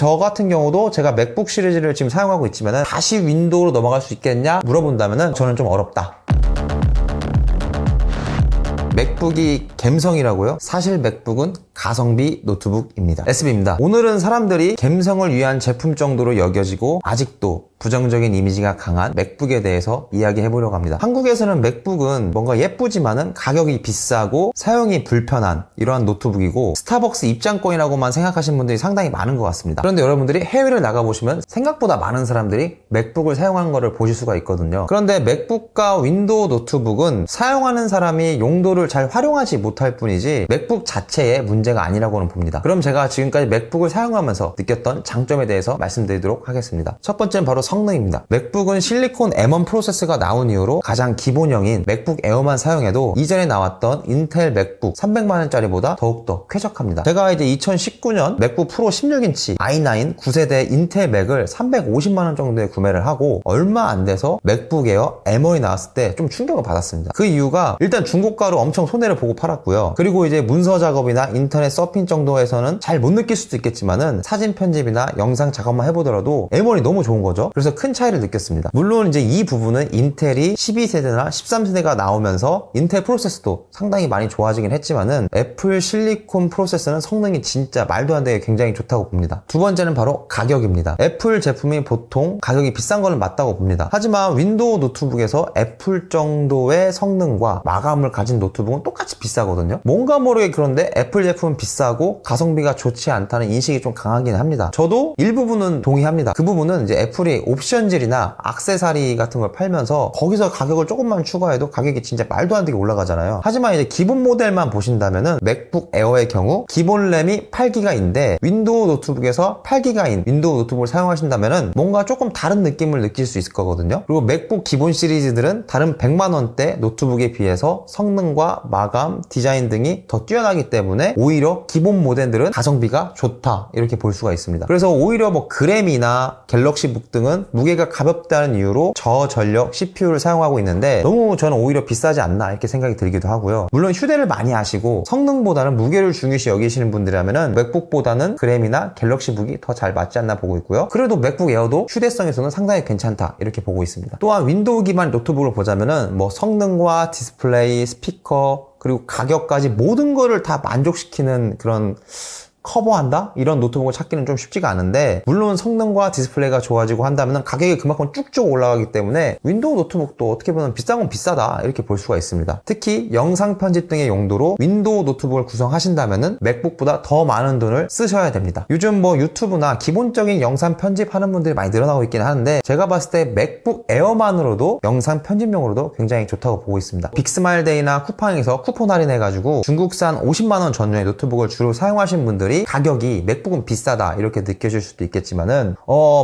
저 같은 경우도 제가 맥북 시리즈를 지금 사용하고 있지만 다시 윈도우로 넘어갈 수 있겠냐 물어본다면 저는 좀 어렵다. 맥북이 갬성이라고요? 사실 맥북은 가성비 노트북입니다. SB입니다. 오늘은 사람들이 갬성을 위한 제품 정도로 여겨지고 아직도 부정적인 이미지가 강한 맥북에 대해서 이야기해보려고 합니다. 한국에서는 맥북은 뭔가 예쁘지만은 가격이 비싸고 사용이 불편한 이러한 노트북이고 스타벅스 입장권이라고만 생각하시는 분들이 상당히 많은 것 같습니다. 그런데 여러분들이 해외를 나가보시면 생각보다 많은 사람들이 맥북을 사용하는 것을 보실 수가 있거든요. 그런데 맥북과 윈도우 노트북은 사용하는 사람이 용도를 잘 활용하지 못할 뿐이지 맥북 자체의 문제가 아니라고는 봅니다. 그럼 제가 지금까지 맥북을 사용하면서 느꼈던 장점에 대해서 말씀드리도록 하겠습니다. 첫 번째는 바로 성능입니다. 맥북은 실리콘 M1 프로세서가 나온 이후로 가장 기본형인 맥북 에어만 사용해도 이전에 나왔던 인텔 맥북 300만원짜리보다 더욱더 쾌적합니다. 제가 이제 2019년 맥북 프로 16인치 i9 9세대 인텔 맥을 350만원 정도에 구매를 하고 얼마 안 돼서 맥북 에어 M1이 나왔을 때 좀 충격을 받았습니다. 그 이유가 일단 중고가로 엄청 손해를 보고 팔았고요. 그리고 이제 문서 작업이나 인터넷 서핑 정도에서는 잘 못 느낄 수도 있겠지만은 사진 편집이나 영상 작업만 해보더라도 M1이 너무 좋은 거죠. 그래서 큰 차이를 느꼈습니다. 물론 이제 이 부분은 인텔이 12세대나 13세대가 나오면서 인텔 프로세서도 상당히 많이 좋아지긴 했지만은 애플 실리콘 프로세서는 성능이 진짜 말도 안 되게 굉장히 좋다고 봅니다. 두 번째는 바로 가격입니다. 애플 제품이 보통 가격이 비싼 거는 맞다고 봅니다. 하지만 윈도우 노트북에서 애플 정도의 성능과 마감을 가진 노트북은 똑같이 비싸거든요. 뭔가 모르게 그런데 애플 제품은 비싸고 가성비가 좋지 않다는 인식이 좀 강하긴 합니다. 저도 일부분은 동의합니다. 그 부분은 이제 애플이 옵션질이나 액세서리 같은 걸 팔면서 거기서 가격을 조금만 추가해도 가격이 진짜 말도 안 되게 올라가잖아요. 하지만 이제 기본 모델만 보신다면은 맥북 에어의 경우 기본 램이 8기가인데 윈도우 노트북에서 8기가인 윈도우 노트북을 사용하신다면은 뭔가 조금 다른 느낌을 느낄 수 있을 거거든요. 그리고 맥북 기본 시리즈들은 다른 100만원대 노트북에 비해서 성능과 마감, 디자인 등이 더 뛰어나기 때문에 오히려 기본 모델들은 가성비가 좋다 이렇게 볼 수가 있습니다. 그래서 오히려 뭐 그램이나 갤럭시북 등은 무게가 가볍다는 이유로 저전력 CPU를 사용하고 있는데 너무 저는 오히려 비싸지 않나 이렇게 생각이 들기도 하고요. 물론 휴대를 많이 하시고 성능보다는 무게를 중요시 여기시는 분들이라면 맥북보다는 그램이나 갤럭시북이 더 잘 맞지 않나 보고 있고요. 그래도 맥북 에어도 휴대성에서는 상당히 괜찮다 이렇게 보고 있습니다. 또한 윈도우 기반 노트북을 보자면은 뭐 성능과 디스플레이, 스피커 그리고 가격까지 모든 거를 다 만족시키는 그런 커버한다? 이런 노트북을 찾기는 좀 쉽지가 않은데 물론 성능과 디스플레이가 좋아지고 한다면 가격이 그만큼 쭉쭉 올라가기 때문에 윈도우 노트북도 어떻게 보면 비싼 건 비싸다 이렇게 볼 수가 있습니다. 특히 영상 편집 등의 용도로 윈도우 노트북을 구성하신다면 맥북보다 더 많은 돈을 쓰셔야 됩니다. 요즘 뭐 유튜브나 기본적인 영상 편집하는 분들이 많이 늘어나고 있긴 하는데 제가 봤을 때 맥북 에어만으로도 영상 편집용으로도 굉장히 좋다고 보고 있습니다. 빅스마일데이나 쿠팡에서 쿠폰 할인해가지고 중국산 50만원 전후의 노트북을 주로 사용하시는 분들이 가격이 맥북은 비싸다 이렇게 느껴질 수도 있겠지만은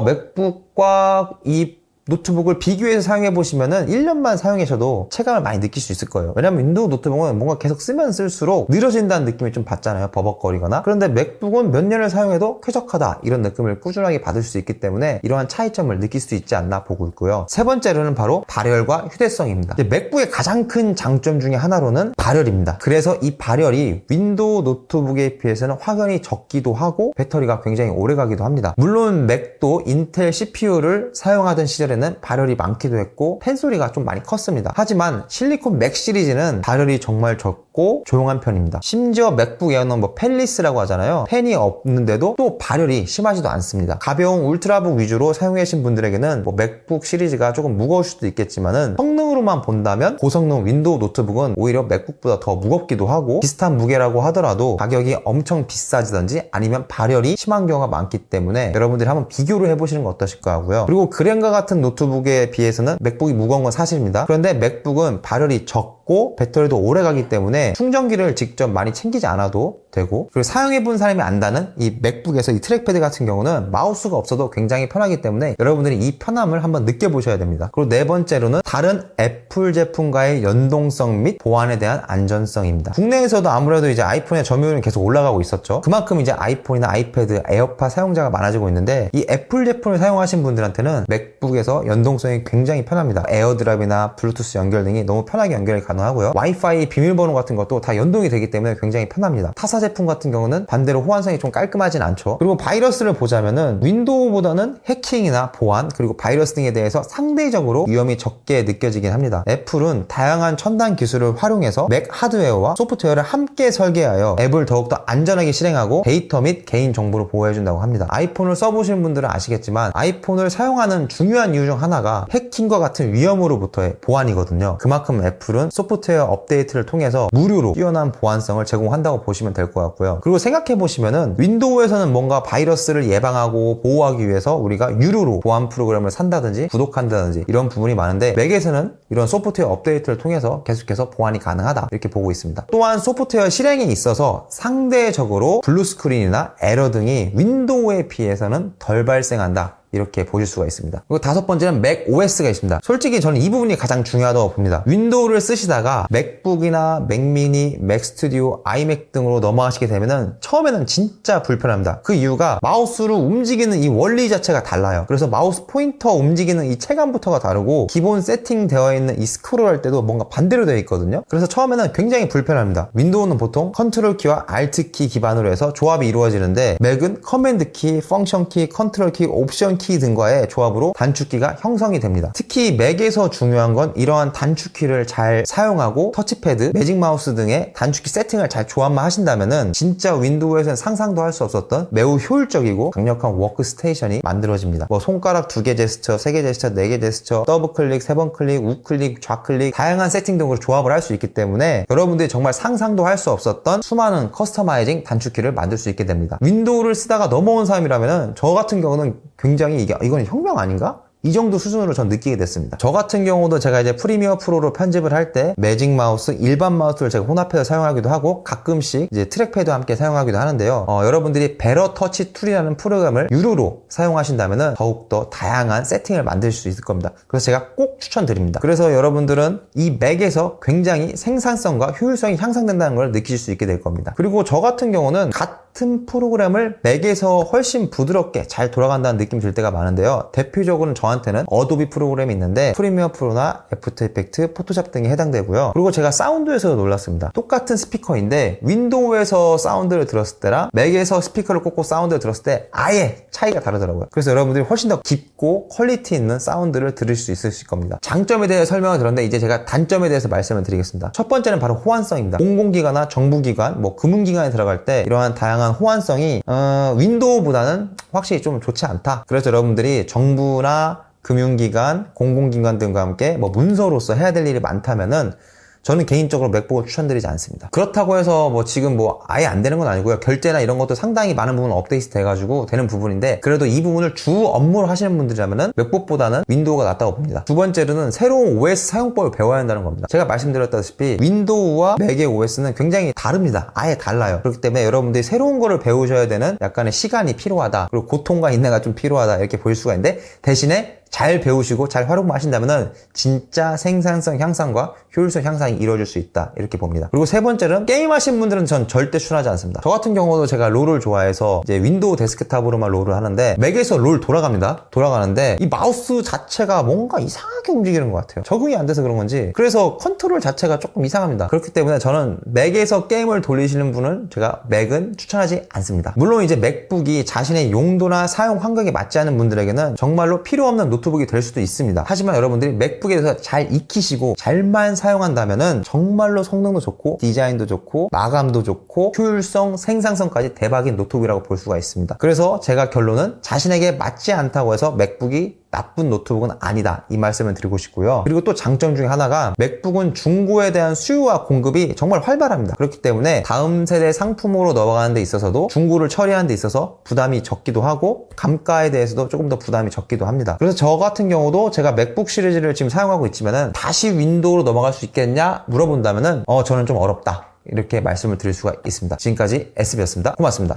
맥북과 이 노트북을 비교해서 사용해 보시면은 1년만 사용하셔도 체감을 많이 느낄 수 있을 거예요. 왜냐면 윈도우 노트북은 뭔가 계속 쓰면 쓸수록 느려진다는 느낌이 좀 받잖아요. 버벅거리거나. 그런데 맥북은 몇 년을 사용해도 쾌적하다 이런 느낌을 꾸준하게 받을 수 있기 때문에 이러한 차이점을 느낄 수 있지 않나 보고 있고요. 세 번째로는 바로 발열과 휴대성입니다. 맥북의 가장 큰 장점 중에 하나로는 발열입니다. 그래서 이 발열이 윈도우 노트북에 비해서는 확연히 적기도 하고 배터리가 굉장히 오래 가기도 합니다. 물론 맥도 인텔 CPU를 사용하던 시절에 발열이 많기도 했고 팬 소리가 좀 많이 컸습니다. 하지만 실리콘 맥 시리즈는 발열이 정말 적고 조용한 편입니다. 심지어 맥북 에어는 뭐 팬리스라고 하잖아요. 팬이 없는데도 또 발열이 심하지도 않습니다. 가벼운 울트라북 위주로 사용하신 분들에게는 뭐 맥북 시리즈가 조금 무거울 수도 있겠지만은 성능으로만 본다면 고성능 윈도우 노트북은 오히려 맥북보다 더 무겁기도 하고 비슷한 무게라고 하더라도 가격이 엄청 비싸지던지 아니면 발열이 심한 경우가 많기 때문에 여러분들이 한번 비교를 해보시는 거 어떠실까 하고요. 그리고 그램과 같은 노트북에 비해서는 맥북이 무거운 건 사실입니다. 그런데 맥북은 발열이 적고 배터리도 오래 가기 때문에 충전기를 직접 많이 챙기지 않아도 되고 그리고 사용해본 사람이 안다는 이 맥북에서 이 트랙패드 같은 경우는 마우스가 없어도 굉장히 편하기 때문에 여러분들이 이 편함을 한번 느껴보셔야 됩니다. 그리고 네 번째로는 다른 애플 제품과의 연동성 및 보안에 대한 안전성입니다. 국내에서도 아무래도 이제 아이폰의 점유율은 계속 올라가고 있었죠. 그만큼 이제 아이폰이나 아이패드, 에어팟 사용자가 많아지고 있는데 이 애플 제품을 사용하신 분들한테는 맥북에서 연동성이 굉장히 편합니다. 에어드랍이나 블루투스 연결 등이 너무 편하게 연결이 가능하고요. 와이파이 비밀번호 같은 것도 다 연동이 되기 때문에 굉장히 편합니다. 타사 제품 같은 경우는 반대로 호환성이 좀 깔끔하진 않죠. 그리고 바이러스를 보자면은 윈도우보다는 해킹이나 보안 그리고 바이러스 등에 대해서 상대적으로 위험이 적게 느껴지긴 합니다. 애플은 다양한 첨단 기술을 활용해서 맥 하드웨어와 소프트웨어를 함께 설계하여 앱을 더욱더 안전하게 실행하고 데이터 및 개인 정보를 보호해준다고 합니다. 아이폰을 써보신 분들은 아시겠지만 아이폰을 사용하는 중요한 이유 중 하나가 해킹과 같은 위험으로부터의 보안이거든요. 그만큼 애플은 소프트웨어 업데이트를 통해서 무료로 뛰어난 보안성을 제공한다고 보시면 될 것 같고요. 그리고 생각해보시면은 윈도우에서는 뭔가 바이러스를 예방하고 보호하기 위해서 우리가 유료로 보안 프로그램을 산다든지 구독한다든지 이런 부분이 많은데 맥에서는 이런 소프트웨어 업데이트를 통해서 계속해서 보안이 가능하다 이렇게 보고 있습니다. 또한 소프트웨어 실행에 있어서 상대적으로 블루스크린이나 에러 등이 윈도우에 비해서는 덜 발생한다 이렇게 보실 수가 있습니다. 그리고 다섯 번째는 맥 OS가 있습니다. 솔직히 저는 이 부분이 가장 중요하다고 봅니다. 윈도우를 쓰시다가 맥북이나 맥미니, 맥스튜디오, 아이맥 등으로 넘어가시게 되면은 처음에는 진짜 불편합니다. 그 이유가 마우스를 움직이는 이 원리 자체가 달라요. 그래서 마우스 포인터 움직이는 이 체감부터가 다르고 기본 세팅되어 있는 이 스크롤 할 때도 뭔가 반대로 되어 있거든요. 그래서 처음에는 굉장히 불편합니다. 윈도우는 보통 컨트롤 키와 알트 키 기반으로 해서 조합이 이루어지는데 맥은 커맨드 키, 펑션 키, 컨트롤 키, 옵션 키 등과의 조합으로 단축키가 형성이 됩니다. 특히 맥에서 중요한 건 이러한 단축키를 잘 사용하고 터치패드, 매직 마우스 등의 단축키 세팅을 잘 조합만 하신다면은 진짜 윈도우에서는 상상도 할 수 없었던 매우 효율적이고 강력한 워크스테이션이 만들어집니다. 뭐 손가락 2개 제스처, 3개 제스처, 4개 제스처, 더블 클릭, 3번 클릭, 우클릭, 좌클릭 다양한 세팅 등으로 조합을 할 수 있기 때문에 여러분들이 정말 상상도 할 수 없었던 수많은 커스터마이징 단축키를 만들 수 있게 됩니다. 윈도우를 쓰다가 넘어온 사람이라면은 저 같은 경우는 굉장히 이건 혁명 아닌가? 이 정도 수준으로 전 느끼게 됐습니다. 저 같은 경우도 제가 이제 프리미어 프로로 편집을 할 때 매직 마우스, 일반 마우스를 제가 혼합해서 사용하기도 하고 가끔씩 이제 트랙패드와 함께 사용하기도 하는데요. 여러분들이 베러 터치 툴이라는 프로그램을 유료로 사용하신다면 더욱더 다양한 세팅을 만들 수 있을 겁니다. 그래서 제가 꼭 추천드립니다. 그래서 여러분들은 이 맥에서 굉장히 생산성과 효율성이 향상된다는 걸 느끼실 수 있게 될 겁니다. 그리고 저 같은 경우는 같은 프로그램을 맥에서 훨씬 부드럽게 잘 돌아간다는 느낌이 들 때가 많은데요. 대표적으로는 저한테는 어도비 프로그램이 있는데 프리미어 프로나 애프터 이펙트, 포토샵 등이 해당되고요. 그리고 제가 사운드에서도 놀랐습니다. 똑같은 스피커인데 윈도우에서 사운드를 들었을 때랑 맥에서 스피커를 꽂고 사운드를 들었을 때 아예 차이가 다르더라고요. 그래서 여러분들이 훨씬 더 깊고 퀄리티 있는 사운드를 들을 수 있으실 겁니다. 장점에 대해 설명을 들었는데 이제 제가 단점에 대해서 말씀을 드리겠습니다. 첫 번째는 바로 호환성입니다. 공공기관이나 정부기관, 금융기관에 들어갈 때 이러한 다양한 호환성이 윈도우보다는 확실히 좀 좋지 않다. 그래서 여러분들이 정부나 금융기관, 공공기관 등과 함께 문서로서 해야 될 일이 많다면은 저는 개인적으로 맥북을 추천드리지 않습니다. 그렇다고 해서 지금 아예 안 되는 건 아니고요. 결제나 이런 것도 상당히 많은 부분 업데이트 돼가지고 되는 부분인데 그래도 이 부분을 주 업무로 하시는 분들이라면은 맥북보다는 윈도우가 낫다고 봅니다. 두 번째로는 새로운 OS 사용법을 배워야 한다는 겁니다. 제가 말씀드렸다시피 윈도우와 맥의 OS는 굉장히 다릅니다. 아예 달라요. 그렇기 때문에 여러분들이 새로운 거를 배우셔야 되는 약간의 시간이 필요하다. 그리고 고통과 인내가 좀 필요하다. 이렇게 보일 수가 있는데 대신에 잘 배우시고 잘 활용만 하신다면 진짜 생산성 향상과 효율성 향상이 이루어질 수 있다 이렇게 봅니다. 그리고 세 번째는 게임 하신 분들은 전 절대 추천하지 않습니다. 저 같은 경우도 제가 롤을 좋아해서 이제 윈도우 데스크탑으로만 롤을 하는데 맥에서 롤 돌아가는데 이 마우스 자체가 뭔가 이상하게 움직이는 것 같아요. 적응이 안 돼서 그런 건지 그래서 컨트롤 자체가 조금 이상합니다. 그렇기 때문에 저는 맥에서 게임을 돌리시는 분은 제가 맥은 추천하지 않습니다. 물론 이제 맥북이 자신의 용도나 사용 환경에 맞지 않는 분들에게는 정말로 필요 없는 노트북이 될 수도 있습니다. 하지만 여러분들이 맥북에 대해서 잘 익히시고 잘만 사용한다면은 정말로 성능도 좋고 디자인도 좋고 마감도 좋고 효율성, 생산성까지 대박인 노트북이라고 볼 수가 있습니다. 그래서 제가 결론은 자신에게 맞지 않다고 해서 맥북이 나쁜 노트북은 아니다 이 말씀을 드리고 싶고요. 그리고 또 장점 중에 하나가 맥북은 중고에 대한 수요와 공급이 정말 활발합니다. 그렇기 때문에 다음 세대 상품으로 넘어가는 데 있어서도 중고를 처리하는 데 있어서 부담이 적기도 하고 감가에 대해서도 조금 더 부담이 적기도 합니다. 그래서 저 같은 경우도 제가 맥북 시리즈를 지금 사용하고 있지만은 다시 윈도우로 넘어갈 수 있겠냐 물어본다면은 저는 좀 어렵다 이렇게 말씀을 드릴 수가 있습니다. 지금까지 SB였습니다. 고맙습니다.